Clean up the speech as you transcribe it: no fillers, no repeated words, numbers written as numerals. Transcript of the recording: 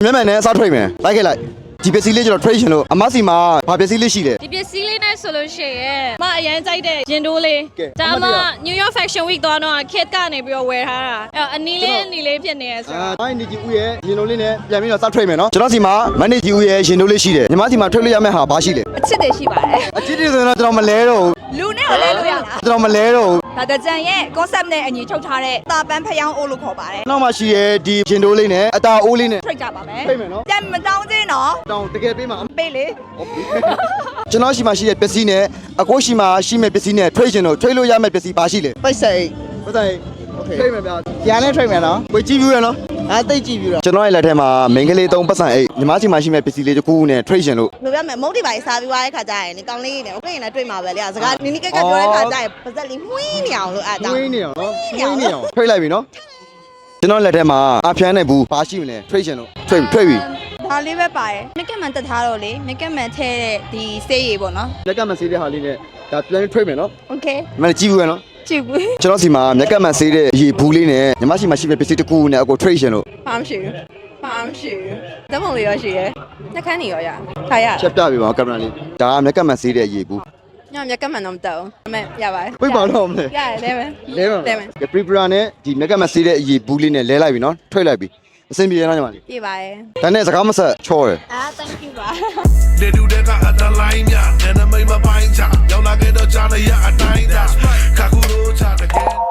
မြန်မြန်နဲ့စားထွက်မယ်လိုက်ခဲ့လိုက်ဒီပစ္စည်းလေးကျွန်တော် trade ရှင်လို့အမစီမှာဘာပစ္စည်းလေးရှိလဲ ဒီပစ္စည်းလေးနဲ့ဆိုလို့ရှိရင်မအရန်ကြိုက်တဲ့ရင်တိုးလေးဒါမှ New York Fashion Week သွားတော့ kit ကနေပြီးတော့ဝယ်ထားတာအဲ့အနီးလေးဖြစ်နေရဆိုတော့ အဲ့ဒီကြီးဦးရဲ့ရင်လုံးလေးနဲ့ပြန်ပြီးတော့စားထွက်မယ်နော်ကျွန်တော်စီမှာမန်နေဂျီဦးရဲ့ရင်တိုးလေးရှိတယ်ညီမစီမှာထွက်လို့ရမယ့်ဟာဘာရှိလဲ အချစ်တွေရှိပါတယ် အချစ်တွေဆိုရင်တော့ကျွန်တော်မလဲတော့ဘူး လူနဲ့ကိုလဲလို့ရလား ကျွန်တော်မလဲတော့ဘူး ဒါတကြံရဲ့ concept နဲ့အညီထုတ်ထားတဲ့တာပန်းဖျောင်းအိုးလို့ခေါ်ပါတယ် နောက်မှရှိရဲ့ဒီရင်တိုးလေးနဲ့အတာအိုးလေးနဲ့ ထွက်ကြပါမယ် ဖိတ်မယ်နော် တက်မတောင်းသေးနော် တောင်းတကယ်ပေးမှာ ပေးလေ ကျွန်တော်ရှိမှရှိတဲ့ပစ္စည်းနဲ့အကိုရှိမှရှိမဲ့ပစ္စည်းနဲ့ trade ရှင်တို့ trade လို့ရမယ့်ပစ္စည်းဘာရှိလဲ ပိတ်စိတ် ဟုတ်တယ် okay trade မယ်ဗျာ ကျန်နဲ့ထိတ်မယ်နော် ကိုကြည့်ပြရနော် အဲတိတ်ကြည့်ပြီးတော့ ကျွန်တော်ရဲ့လက်ထဲမှာမိန်းကလေး၃ပတ်စံအိတ်ညီမစီမှာရှိမဲ့ပစ္စည်းလေးတစ်ခုခုနဲ့ trade ရှင်လို့ ဘယ်ပြမယ်မုတ်တိပါစားပြီးွားတဲ့ခါကျရင်ဒီကောင်းလေးနဲ့တွေ့ရင်လည်းတွေ့မှာပဲလေစကားနီနီကက်ကပြောတဲ့ခါကျရင်ပါဇက်လေးမှွေးနေအောင်လို့အဲ့ဒါ ဝင်းနေအောင်နော်ဝင်းနေအောင် trade လိုက်ပြီနော်ကျွန်တော်လက်ထဲမှာအဖျန်းနဲ့ဘူးဘာရှိမလဲ trade ရှင်လို့ trade ပြီ ဒါလေးပဲပါတယ်မက်ကက်မန်တက်ထားတော့လေမက်ကက်မန်ထဲတဲ့ဒီစေးရည်ပေါ့နော် လက်ကမှဆေးတဲ့ဟာလေးနဲ့ဒါပြန် trade မယ်နော် okay မင်းကြည့်ဘူးရနော် ကြည့်ဘူး ကျွန်တော်စီမှာလက်ကမှဆေးတဲ့ရေဘူးလေးနဲ့ညီမရှိမှရှိမဲ့ပစ္စည်းတစ်ခုခုနဲ့အကို trade ရှင်လို့ ဘာမှရှိဘူးဘာမှရှိဘူးဓမ္မလေးရောရှိတယ်နှက်ခမ်းနေရောရထားရ ချက်ပြပေးပါကင်မရာလေးဒါကလက်ကမှဆေးတဲ့ရေဘူး ညမက်ကက်မန်တော့မတက်ဘူးအမေရပါတယ် ပြပါတော့မလဲ ရတယ်လဲပဲ လဲပါ လဲမယ် ပရီပရာနဲ့ဒီလက်ကမှဆေးတဲ့ရေဘူးလေးနဲ့လဲလိုက်ပြီနော် trade လိုက်ပြီအဆင်ပြေရနော်ညီမလေး ပြပါတယ် ဒါနဲ့စကားမဆက်ချောတယ် အာ thank you ပါ They do that at the line, yeah. And I made my pint, y'all not get the Johnny, yeah, I died. Kakuro, chat again.